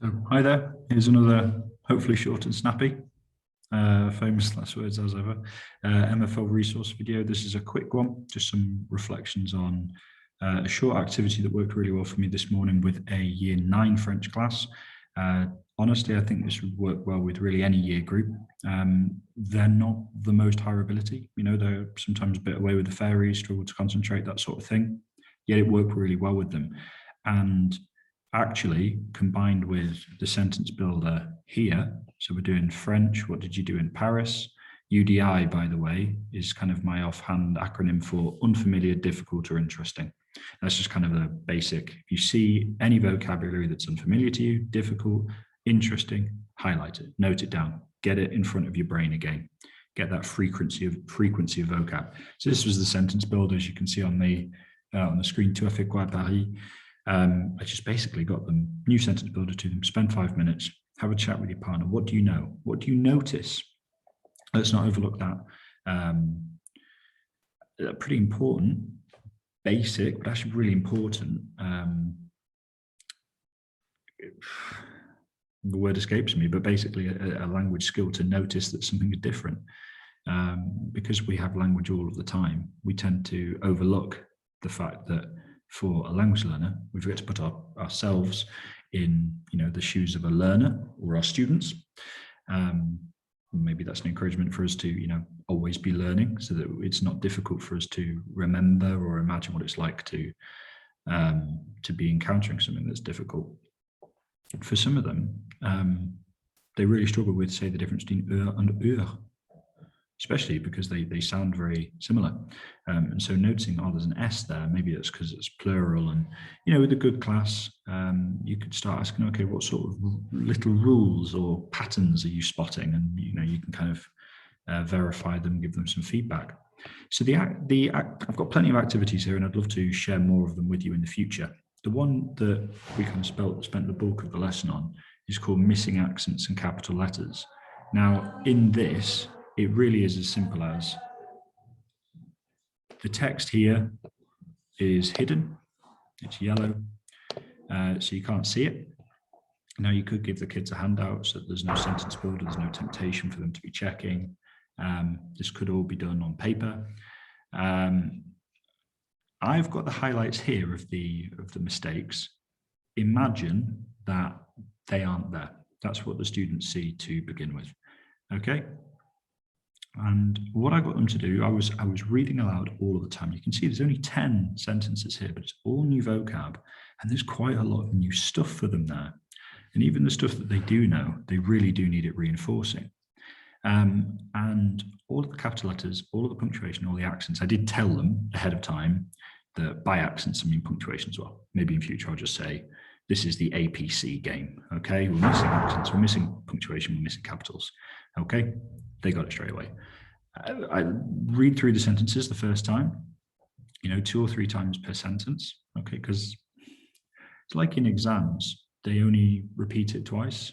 So, hi there. Here's another, hopefully short and snappy, famous last words as ever, MFL resource video. This is a quick one, just some reflections on a short activity that worked really well for me this morning with a Year 9 French class. Honestly, I think this would work well with really any year group. They're not the most higher ability, they're sometimes a bit away with the fairies, struggle to concentrate, that sort of thing. Yet it worked really well with them. And actually, combined with the sentence builder here, so we're doing French, what did you do in Paris? UDI, by the way, is kind of my offhand acronym for unfamiliar, difficult, or interesting. That's just kind of a basic. If you see any vocabulary that's unfamiliar to you, difficult, interesting, highlight it, note it down, get it in front of your brain again, get that frequency of vocab. So this was the sentence builder, as you can see on the screen. Tu as fait quoi à Paris? I just basically got them, new sentence builder to them, spend 5 minutes, have a chat with your partner. What do you know? What do you notice? Let's not overlook that. Pretty important, basic, but actually really important. The word escapes me, but basically a language skill to notice that something is different. Because we have language all of the time, we tend to overlook the fact that for a language learner, we've got to put ourselves in, the shoes of a learner or our students. Maybe that's an encouragement for us to, always be learning, so that it's not difficult for us to remember or imagine what it's like to be encountering something that's difficult. For some of them, they really struggle with, say, the difference between and heure, especially because they sound very similar. And so noticing, there's an S there, maybe it's because it's plural. And, with a good class, you could start asking, okay, what sort of little rules or patterns are you spotting? And, you can kind of verify them, give them some feedback. So I've got plenty of activities here, and I'd love to share more of them with you in the future. The one that we kind of spent the bulk of the lesson on is called missing accents and capital letters. Now, in this, it really is as simple as the text here is hidden, it's yellow, so you can't see it. Now, you could give the kids a handout so that there's no sentence builder, there's no temptation for them to be checking. This could all be done on paper. I've got the highlights here of the mistakes. Imagine that they aren't there. That's what the students see to begin with. Okay. And what I got them to do, I was reading aloud all of the time. You can see there's only 10 sentences here, but it's all new vocab, and there's quite a lot of new stuff for them there. And even the stuff that they do know, they really do need it reinforcing. And all of the capital letters, all of the punctuation, all the accents, I did tell them ahead of time that by accents I mean punctuation as well. Maybe in future I'll just say, this is the APC game, okay? We're missing accents, we're missing punctuation, we're missing capitals, okay? They got it straight away. I read through the sentences the first time, 2 or 3 times per sentence, okay? Because it's like in exams, they only repeat it twice.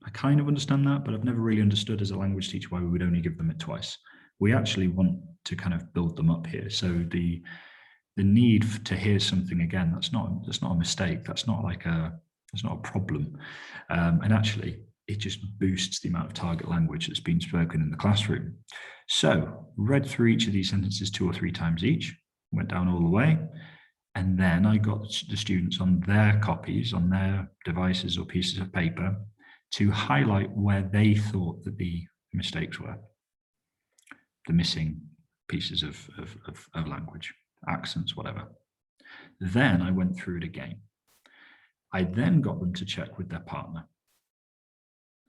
I kind of understand that, but I've never really understood as a language teacher why we would only give them it twice. We actually want to kind of build them up here. So the need to hear something again, that's not a mistake. That's not a problem. And actually, it just boosts the amount of target language that's been spoken in the classroom. So read through each of these sentences 2 or 3 times each, went down all the way. And then I got the students on their copies, on their devices or pieces of paper, to highlight where they thought that the mistakes were, the missing pieces of language, accents, whatever. Then I went through it again. I then got them to check with their partner.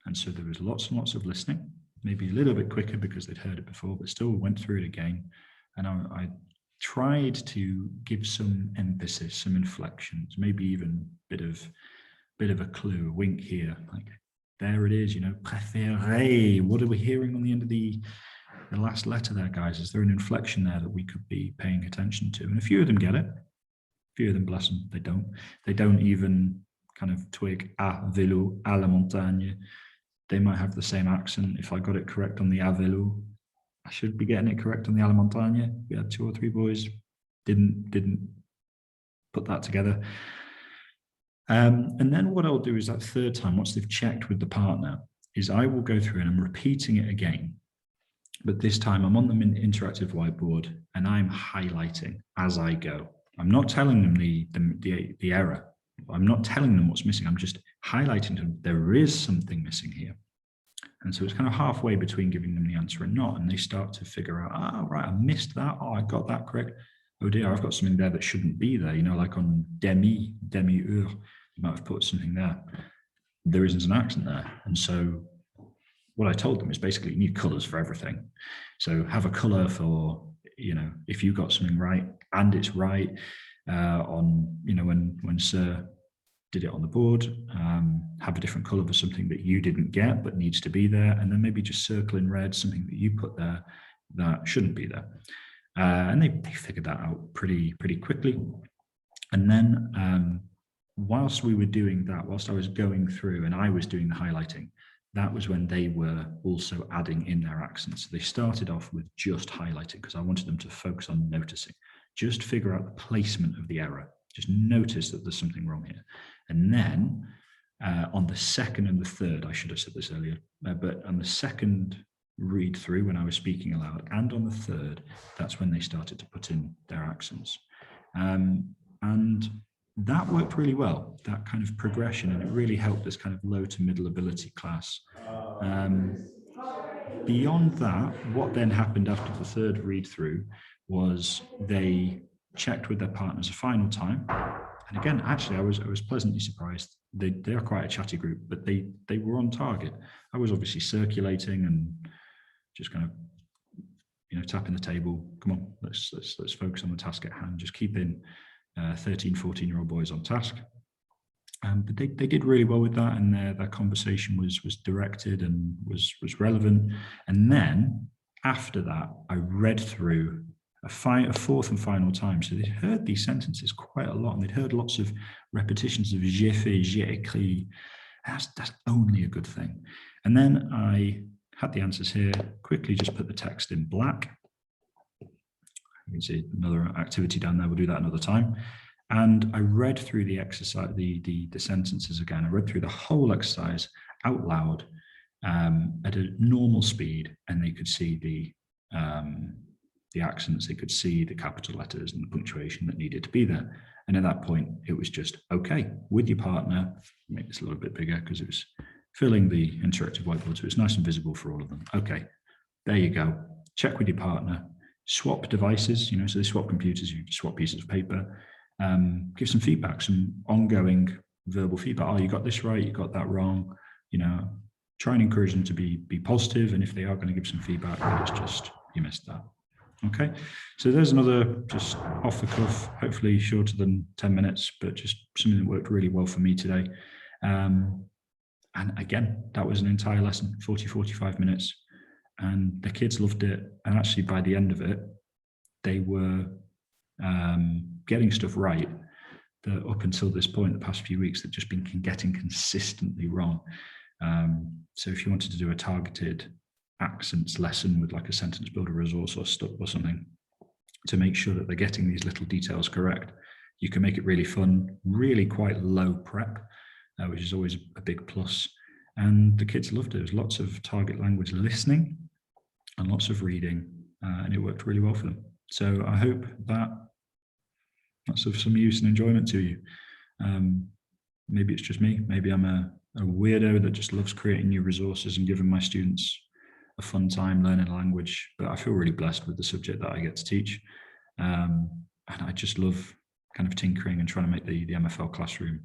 And so there was lots and lots of listening, maybe a little bit quicker because they'd heard it before, but still went through it again. And I tried to give some emphasis, some inflections, maybe even a bit of a clue, a wink here, like there it is, préféré. What are we hearing on the end of the last letter there, guys? Is there an inflection there that we could be paying attention to? And a few of them get it. A few of them, bless them, they don't. They don't even kind of twig à vélo, à la montagne. They might have the same accent. If I got it correct on the à vélo, I should be getting it correct on the à la montagne. We had 2 or 3 boys didn't put that together. And then what I'll do is that third time, once they've checked with the partner, is I will go through and I'm repeating it again. But this time I'm on the interactive whiteboard and I'm highlighting as I go. I'm not telling them the error. I'm not telling them what's missing. I'm just highlighting to them there is something missing here. And so it's kind of halfway between giving them the answer and not. And they start to figure out, oh, right, I missed that. Oh, I got that correct. Oh dear, I've got something there that shouldn't be there. You know, like on demi-heure, you might have put something there. There isn't an accent there. And so what I told them is basically you need colors for everything. So have a color for, you know, if you got something right and it's right on, you know, when Sir did it on the board, have a different color for something that you didn't get but needs to be there, and then maybe just circle in red something that you put there that shouldn't be there. And they figured that out pretty quickly. And then whilst we were doing that, whilst I was going through and I was doing the highlighting, that was when they were also adding in their accents. So they started off with just highlighting because I wanted them to focus on noticing, just figure out the placement of the error, just notice that there's something wrong here. And then on the second and the third, I should have said this earlier, but on the second read through when I was speaking aloud and on the third, that's when they started to put in their accents. And that worked really well, that kind of progression, and it really helped this kind of low to middle ability class. Beyond that, what then happened after the third read through was they checked with their partners a final time. And again, actually, I was pleasantly surprised. They are quite a chatty group, but they were on target. I was obviously circulating and just kind of, you know, tapping the table. Come on, let's focus on the task at hand. Just keeping 13, 14-year-old boys on task. But they did really well with that, and their conversation was directed and was relevant. And then after that, I read through a fourth and final time. So they heard these sentences quite a lot, and they'd heard lots of repetitions of j'ai fait, j'ai écrit. That's only a good thing. And then I had the answers here, quickly just put the text in black. You can see another activity down there. We'll do that another time. And I read through the exercise, the sentences again. I read through the whole exercise out loud at a normal speed, and they could see the accents, they could see the capital letters and the punctuation that needed to be there. And at that point, it was just, okay, with your partner, make this a little bit bigger because it was filling the interactive whiteboard, so it's nice and visible for all of them. Okay, there you go. Check with your partner, swap devices, you know, so they swap computers, you swap pieces of paper, give some feedback, some ongoing verbal feedback. Oh, you got this right, you got that wrong, you know, try and encourage them to be positive, and if they are going to give some feedback, then it's just, you missed that. Okay, so there's another just off the cuff, hopefully shorter than 10 minutes, but just something that worked really well for me today. And again, that was an entire lesson, 45 minutes, and the kids loved it. And actually by the end of it, they were getting stuff right that up until this point, the past few weeks, they've just been getting consistently wrong. So if you wanted to do a targeted accents lesson with like a sentence builder resource or stuff or something to make sure that they're getting these little details correct, you can make it really fun, really quite low prep, which is always a big plus. And the kids loved it. There was lots of target language listening and lots of reading, and it worked really well for them. So I hope that's of some use and enjoyment to you. Maybe it's just me. Maybe I'm a weirdo that just loves creating new resources and giving my students a fun time learning a language, but I feel really blessed with the subject that I get to teach. And I just love kind of tinkering and trying to make the MFL classroom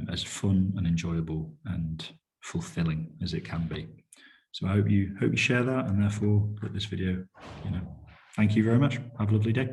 as fun and enjoyable and fulfilling as it can be. So I hope you share that, and therefore let this video, you know, thank you very much. Have a lovely day.